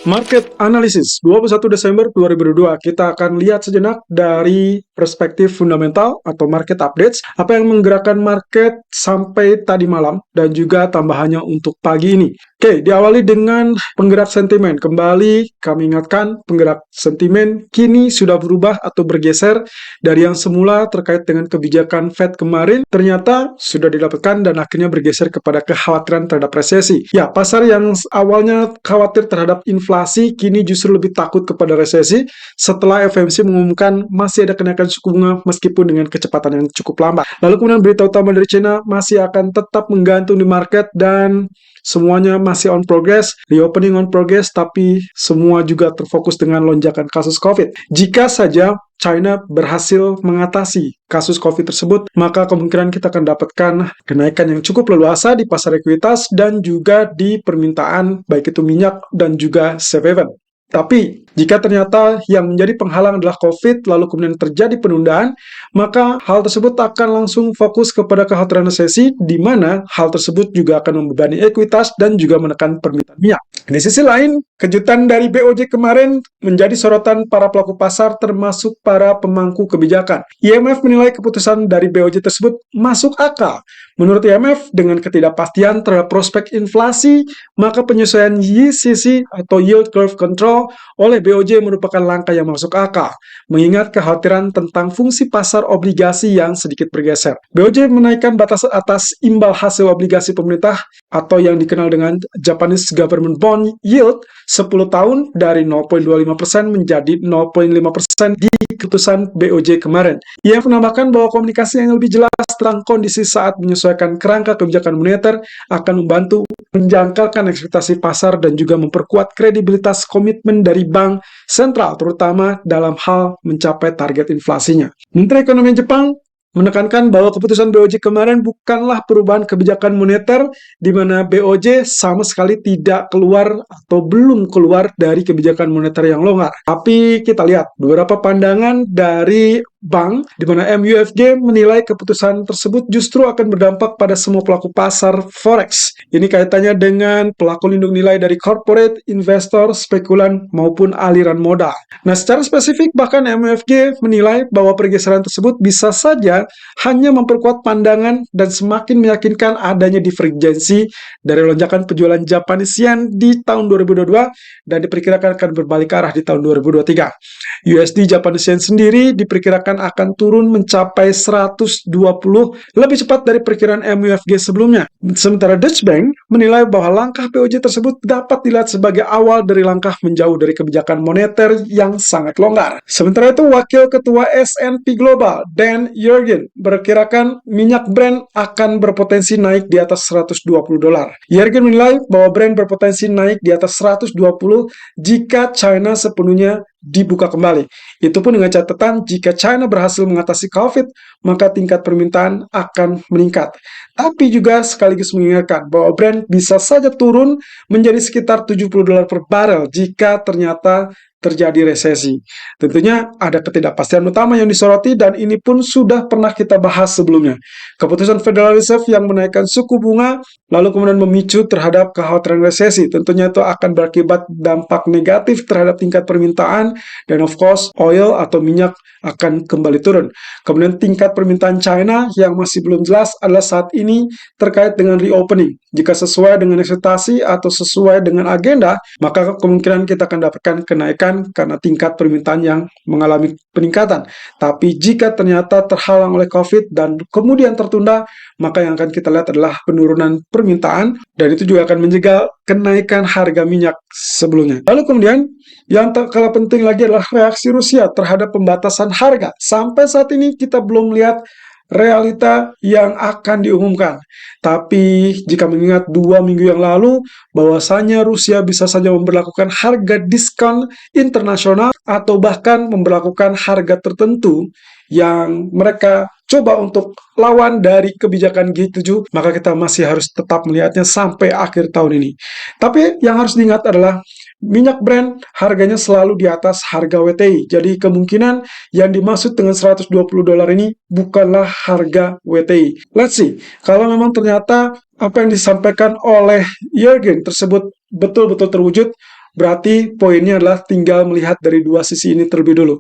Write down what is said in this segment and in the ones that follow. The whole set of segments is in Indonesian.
Market Analysis 21 Desember 2022, kita akan lihat sejenak dari perspektif fundamental atau market updates, apa yang menggerakkan market sampai tadi malam dan juga tambahannya untuk pagi ini. Oke, diawali dengan penggerak sentimen. Kembali kami ingatkan, penggerak sentimen kini sudah berubah atau bergeser dari yang semula terkait dengan kebijakan Fed kemarin, ternyata sudah didapatkan dan akhirnya bergeser kepada kekhawatiran terhadap resesi. Ya, pasar yang awalnya khawatir terhadap inflasi kini justru lebih takut kepada resesi setelah FOMC mengumumkan masih ada kenaikan suku bunga meskipun dengan kecepatan yang cukup lambat. Lalu kemudian berita utama dari China masih akan tetap menggantung di market dan semuanya masih on progress, reopening on progress, tapi semua juga terfokus dengan lonjakan kasus COVID. Jika saja China berhasil mengatasi kasus COVID tersebut, maka kemungkinan kita akan dapatkan kenaikan yang cukup leluasa di pasar ekuitas dan juga di permintaan baik itu minyak dan juga safe haven. Tapi, jika ternyata yang menjadi penghalang adalah COVID, lalu kemudian terjadi penundaan, maka hal tersebut akan langsung fokus kepada kekhawatiran resesi, di mana hal tersebut juga akan membebani ekuitas dan juga menekan permintaan minyak. Di sisi lain, kejutan dari BOJ kemarin menjadi sorotan para pelaku pasar termasuk para pemangku kebijakan. IMF menilai keputusan dari BOJ tersebut masuk akal. Menurut IMF, dengan ketidakpastian terhadap prospek inflasi, maka penyesuaian YCC atau Yield Curve Control oleh BOJ merupakan langkah yang masuk akal, mengingat kekhawatiran tentang fungsi pasar obligasi yang sedikit bergeser. BOJ menaikkan batas atas imbal hasil obligasi pemerintah atau yang dikenal dengan Japanese Government Bond Yield 10 tahun dari 0,25% menjadi 0,5% di keputusan BOJ kemarin. Ia menambahkan bahwa komunikasi yang lebih jelas tentang kondisi saat menyesuaikan kerangka kebijakan moneter akan membantu menjangkalkan ekspektasi pasar dan juga memperkuat kredibilitas komitmen dari bank sentral, terutama dalam hal mencapai target inflasinya. Menteri Ekonomi Jepang menekankan bahwa keputusan BOJ kemarin bukanlah perubahan kebijakan moneter, di mana BOJ sama sekali tidak keluar atau belum keluar dari kebijakan moneter yang longgar. Tapi kita lihat beberapa pandangan dari bank, di mana MUFG menilai keputusan tersebut justru akan berdampak pada semua pelaku pasar forex. Ini kaitannya dengan pelaku lindung nilai dari corporate, investor, spekulan, maupun aliran modal. Nah, secara spesifik bahkan MUFG menilai bahwa pergeseran tersebut bisa saja hanya memperkuat pandangan dan semakin meyakinkan adanya divergensi dari lonjakan penjualan Japanese yen di tahun 2022 dan diperkirakan akan berbalik arah di tahun 2023. USD Japanese yen sendiri diperkirakan akan turun mencapai 120 lebih cepat dari perkiraan MUFG sebelumnya. Sementara Deutsche Bank menilai bahwa langkah BOJ tersebut dapat dilihat sebagai awal dari langkah menjauh dari kebijakan moneter yang sangat longgar. Sementara itu, Wakil Ketua S&P Global, Dan Yergin, berkirakan minyak Brent akan berpotensi naik di atas $120. Yergin menilai bahwa Brent berpotensi naik di atas 120 jika China sepenuhnya dibuka kembali. Itu pun dengan catatan jika China berhasil mengatasi COVID, maka tingkat permintaan akan meningkat. Tapi juga sekaligus mengingatkan bahwa Brent bisa saja turun menjadi sekitar $70 per barel jika ternyata terjadi resesi. Tentunya ada ketidakpastian utama yang disoroti dan ini pun sudah pernah kita bahas sebelumnya. Keputusan Federal Reserve yang menaikkan suku bunga lalu kemudian memicu terhadap kekhawatiran resesi. Tentunya itu akan berakibat dampak negatif terhadap tingkat permintaan dan of course oil atau minyak akan kembali turun. Kemudian tingkat permintaan China yang masih belum jelas adalah saat ini terkait dengan reopening. Jika sesuai dengan ekspektasi atau sesuai dengan agenda, maka kemungkinan kita akan dapatkan kenaikan karena tingkat permintaan yang mengalami peningkatan. Tapi jika ternyata terhalang oleh COVID dan kemudian tertunda, maka yang akan kita lihat adalah penurunan permintaan dan itu juga akan menjegal kenaikan harga minyak sebelumnya. Lalu kemudian yang tak kalah penting lagi adalah reaksi Rusia terhadap pembatasan harga. Sampai saat ini kita belum melihat realita yang akan diumumkan. Tapi jika mengingat 2 minggu yang lalu bahwasanya Rusia bisa saja memberlakukan harga diskon internasional atau bahkan memberlakukan harga tertentu yang mereka coba untuk lawan dari kebijakan G7, maka kita masih harus tetap melihatnya sampai akhir tahun ini. Tapi yang harus diingat adalah minyak Brent harganya selalu di atas harga WTI. Jadi kemungkinan yang dimaksud dengan $120 ini bukanlah harga WTI. Let's see, kalau memang ternyata apa yang disampaikan oleh Yergin tersebut betul-betul terwujud, berarti poinnya adalah tinggal melihat dari dua sisi ini terlebih dulu,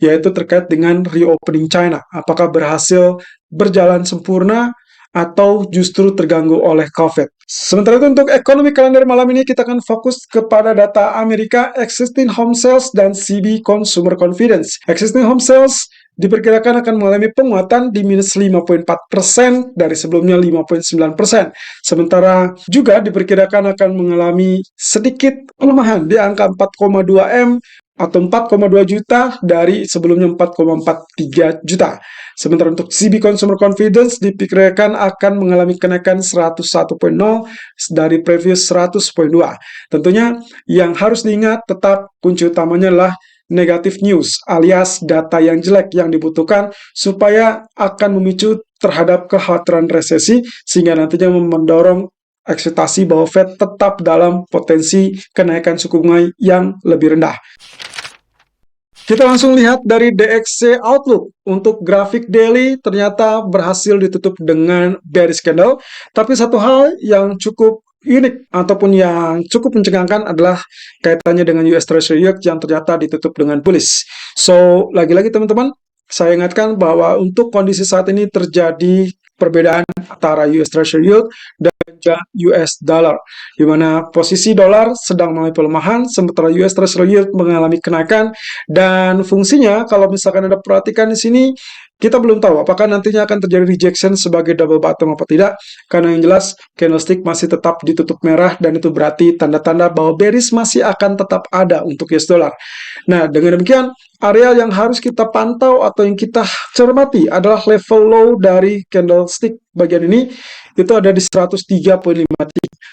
yaitu terkait dengan reopening China. Apakah berhasil berjalan sempurna atau justru terganggu oleh COVID. Sementara itu untuk ekonomi kalender malam ini kita akan fokus kepada data Amerika, existing home sales dan CB Consumer Confidence. Existing home sales diperkirakan akan mengalami penguatan di minus 5,4% dari sebelumnya 5,9%. Sementara juga diperkirakan akan mengalami sedikit pelemahan di angka 4,2 M atau 4,2 juta dari sebelumnya 4,43 juta. Sementara untuk CB Consumer Confidence diperkirakan akan mengalami kenaikan 101,0 dari previous 100,2. Tentunya yang harus diingat tetap kunci utamanya adalah negative news alias data yang jelek yang dibutuhkan supaya akan memicu terhadap kekhawatiran resesi sehingga nantinya mendorong ekspektasi bahwa Fed tetap dalam potensi kenaikan suku bunga yang lebih rendah. Kita langsung lihat dari DXY Outlook. Untuk grafik daily ternyata berhasil ditutup dengan bearish candle. Tapi satu hal yang cukup unik ataupun yang cukup mencengangkan adalah kaitannya dengan US Treasury Yield yang ternyata ditutup dengan bullish. So, lagi-lagi teman-teman, saya ingatkan bahwa untuk kondisi saat ini terjadi perbedaan antara US Treasury Yield dan US dollar, di mana posisi dolar sedang mengalami pelemahan, sementara US Treasury Yield mengalami kenaikan. Dan fungsinya, kalau misalkan Anda perhatikan di sini, kita belum tahu apakah nantinya akan terjadi rejection sebagai double bottom apa tidak, karena yang jelas candlestick masih tetap ditutup merah dan itu berarti tanda-tanda bahwa bearish masih akan tetap ada untuk US dollar. Nah, dengan demikian area yang harus kita pantau atau yang kita cermati adalah level low dari candlestick bagian ini, itu ada di 103,53.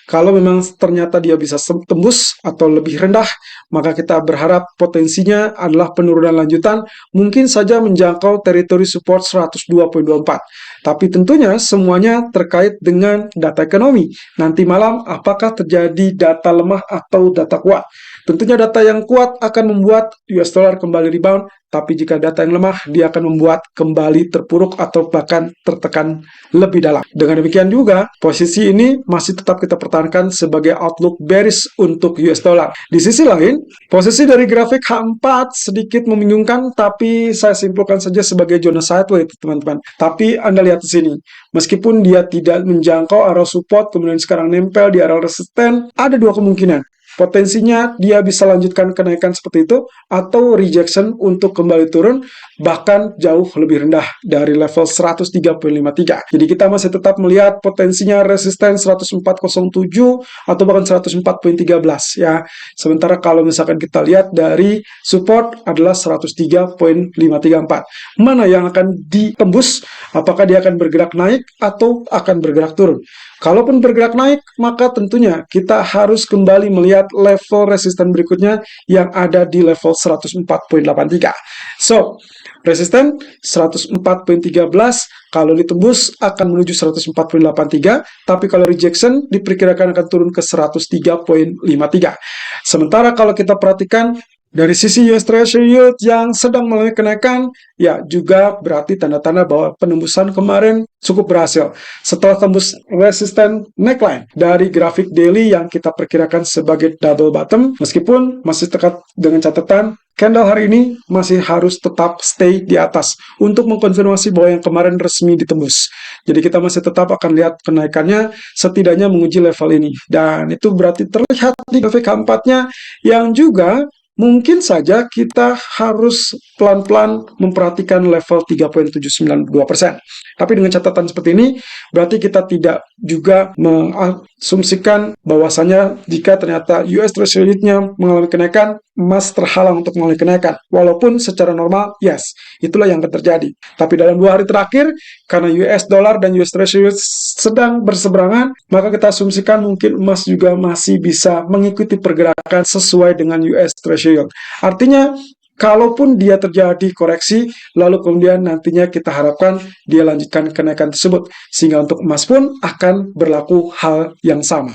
Kalau memang ternyata dia bisa tembus atau lebih rendah, maka kita berharap potensinya adalah penurunan lanjutan, mungkin saja menjangkau teritori support 102,24. Tapi tentunya semuanya terkait dengan data ekonomi. Nanti malam apakah terjadi data lemah atau data kuat? Tentunya data yang kuat akan membuat US dollar kembali rebound, tapi jika data yang lemah, dia akan membuat kembali terpuruk atau bahkan tertekan lebih dalam. Dengan demikian juga, posisi ini masih tetap kita pertahankan sebagai outlook bearish untuk US dollar. Di sisi lain, posisi dari grafik H4 sedikit membingungkan, tapi saya simpulkan saja sebagai zona sideways, teman-teman. Tapi Anda lihat di sini, meskipun dia tidak menjangkau area support, kemudian sekarang nempel di area resisten, ada dua kemungkinan. Potensinya dia bisa lanjutkan kenaikan seperti itu atau rejection untuk kembali turun bahkan jauh lebih rendah dari level 103,53. Jadi kita masih tetap melihat potensinya resisten 104,07 atau bahkan 104,13 ya. Sementara kalau misalkan kita lihat dari support adalah 103,534. Mana yang akan ditembus? Apakah dia akan bergerak naik atau akan bergerak turun? Kalaupun bergerak naik, maka tentunya kita harus kembali melihat level resisten berikutnya yang ada di level 104,83. So, resisten 104,13 kalau ditembus akan menuju 104,83, tapi kalau rejection diperkirakan akan turun ke 103,53. Sementara kalau kita perhatikan dari sisi US Treasury Yield yang sedang mengalami kenaikan, ya juga berarti tanda-tanda bahwa penembusan kemarin cukup berhasil. Setelah tembus resisten neckline dari grafik daily yang kita perkirakan sebagai double bottom, meskipun masih tekat dengan catatan, candle hari ini masih harus tetap stay di atas untuk mengkonfirmasi bahwa yang kemarin resmi ditembus. Jadi kita masih tetap akan lihat kenaikannya setidaknya menguji level ini. Dan itu berarti terlihat di grafik keempatnya yang juga mungkin saja kita harus pelan-pelan memperhatikan level 3,792%. Tapi dengan catatan seperti ini, berarti kita tidak juga mengasumsikan bahwasanya jika ternyata US Treasury Yield-nya mengalami kenaikan, emas terhalang untuk mengalami kenaikan. Walaupun secara normal, yes, itulah yang akan terjadi. Tapi dalam 2 hari terakhir, karena US dollar dan US Treasury Yield sedang berseberangan, maka kita asumsikan mungkin emas juga masih bisa mengikuti pergerakan sesuai dengan US Treasury Yield. Artinya, kalaupun dia terjadi koreksi, lalu kemudian nantinya kita harapkan dia lanjutkan kenaikan tersebut. Sehingga untuk emas pun akan berlaku hal yang sama.